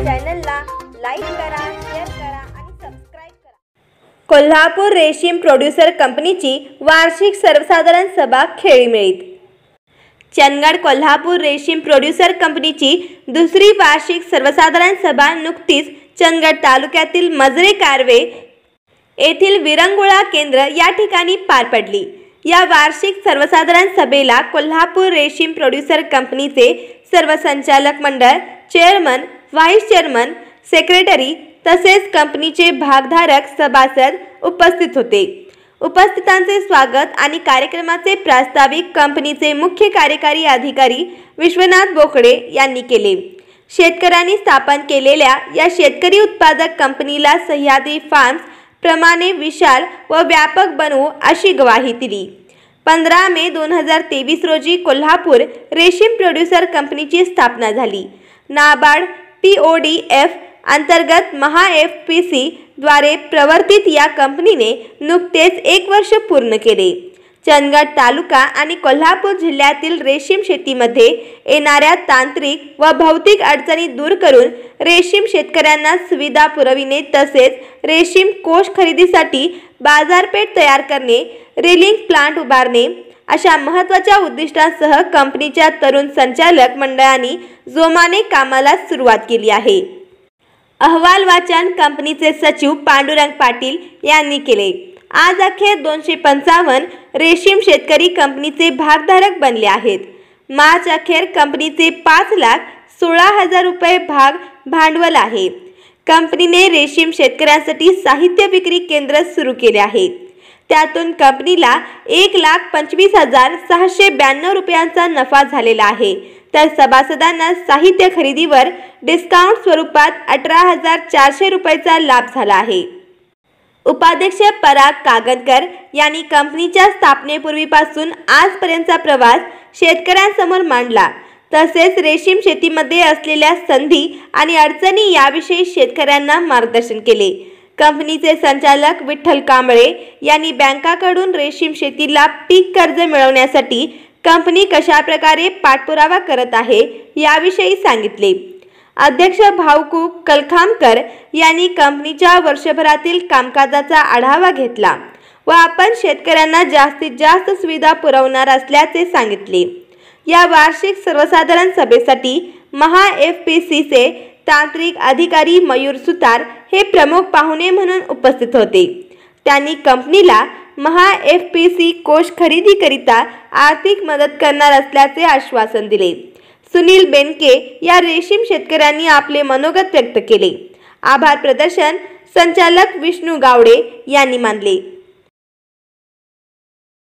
चॅनलला लाईक करा, शेअर करा आणि सबस्क्राइब करा। कोल्हापूर रेशीम प्रोड्युसर कंपनीची वार्षिक सर्वसाधारण सभा खेळीमेळीत। चंदगड कोल्हापूर रेशीम प्रोड्युसर कंपनीची दुसरी वार्षिक सर्वसाधारण सभा नुकतीच चंदगड तालुक्यातील मजरे कारवे येथील विरंगुळा केंद्र या ठिकाणी पार पडली। या वार्षिक सर्वसाधारण सभेला कोल्हापूर रेशीम प्रोड्युसर कंपनीचे सर्व संचालक मंडळ, चेअरमन, व्हाईस चेअरमन, सेक्रेटरी तसेच कंपनीचे भागधारक सभासद उपस्थित होते। उपस्थितांचे स्वागत आणि कार्यक्रमाचे प्रास्ताविक कंपनीचे मुख्य कार्यकारी अधिकारी विश्वनाथ बोकडे यांनी केले। शेतकऱ्यांनी स्थापन केलेल्या या शेतकरी उत्पादक कंपनीला सह्याद्री फार्म्स प्रमाणे विशाल व व्यापक बनवू अशी ग्वाही दिली। 15 मे 2023 रोजी कोल्हापूर रेशीम प्रोड्युसर कंपनीची स्थापना झाली। नाबार्ड PODF अंतर्गत महा FPC द्वारे प्रवर्तित या कंपनीने नुकतेच 1 वर्ष पूर्ण केले। चंदगड तालुका आणि कोल्हापूर जिल्ह्यातील रेशीम शेतीमध्ये येणाऱ्या तांत्रिक व भौतिक अडचणी दूर करून रेशीम शेतकऱ्यांना सुविधा पुरविणे तसेच रेशीम कोष खरेदीसाठी बाजारपेठ तयार करणे, रीलिंग प्लांट उभारणे अशा महत्त्वाच्या उद्दिष्टांसह कंपनीच्या तरुण संचालक मंडळाने जोमाने कामाला सुरुवात केली आहे। अहवाल वाचन कंपनीचे सचिव पांडुरंग पाटील यांनी केले। आज अखेर 255 रेशीम शेतकरी कंपनीचे भागधारक बनले आहेत। मार्च अखेर कंपनीचे 5,16,000 रुपये भांडवल आहे। कंपनीने रेशीम शेतकऱ्यांसाठी साहित्य विक्री केंद्र सुरू केले आहे। त्यातून कंपनीला 1,25,692 रुपयांचा नफा झालेला आहे, तर सभासदांना साहित्य खरेदीवर डिस्काउंट स्वरूपात 18,400 रुपयाचा लाभ झाला आहे। उपाध्यक्ष पराग कागदकर यांनी कंपनीच्या स्थापनेपूर्वीपासून आजपर्यंतचा प्रवास शेतकऱ्यांसमोर मांडला। तसेच रेशीम शेतीमध्ये असलेल्या संधी आणि अडचणी याविषयी शेतकऱ्यांना मार्गदर्शन केले। कंपनीचे संचालक विठ्ठल कांबळे यांनी बँकाकडून रेशीम शेतीला पीक कर्ज मिळवण्यासाठी कंपनी कशाप्रकारे पाठपुरावा करत आहे याविषयी सांगितले। अध्यक्ष भाऊकू कलखामकर यांनी कंपनीच्या वर्षभरातील कामकाजाचा आढावा घेतला व आपण शेतकऱ्यांना जास्तीत जास्त सुविधा पुरवणार असल्याचे सांगितले। या वार्षिक सर्वसाधारण सभेसाठी महा FPCचे तांत्रिक अधिकारी मयूर सुतार हे प्रमुख पाहुणे म्हणून उपस्थित होते। त्यांनी कंपनीला महा FPC कोष खरेदीकरिता आर्थिक मदत करणार असल्याचे आश्वासन दिले। सुनील बेनके या रेशीम शेतकऱ्यांनी आपले मनोगत व्यक्त केले। आभार प्रदर्शन संचालक विष्णू गावडे यांनी मानले।